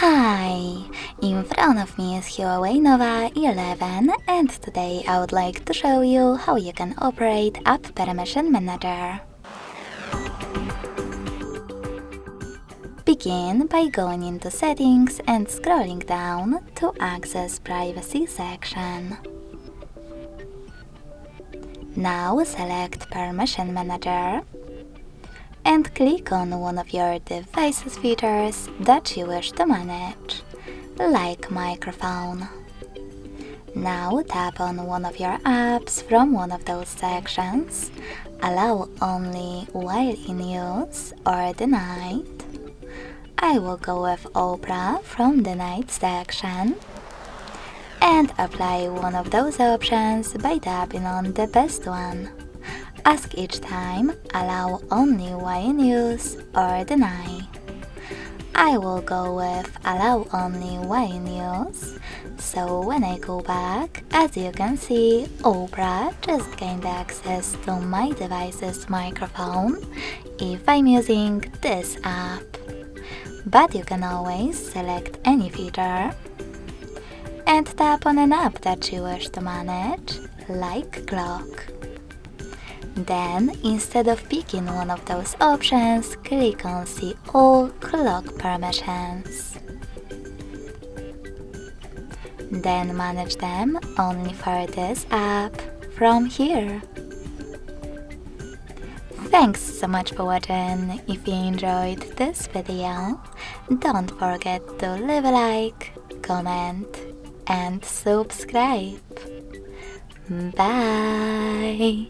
Hi! In front of me is Huawei Nova 11 and today I would like to show you how you can operate App Permission Manager. Begin by going into Settings and scrolling down to access Privacy section. Now select Permission Manager and click on one of your device's features that you wish to manage, like microphone. Now tap on one of your apps from one of those sections, allow only while in use or denied. I will go with Opera from the Night section and apply one of those options by tapping on the best one. Ask each time, allow only while in use or deny. I will go with allow only while in use, so when I go back, as you can see, Opera just gained access to my device's microphone if I'm using this app. But you can always select any feature and tap on an app that you wish to manage, like clock. Then, instead of picking one of those options, click on See All Clock Permissions. Then manage them only for this app from here. Thanks so much for watching. If you enjoyed this video, don't forget to leave a like, comment and subscribe. Bye!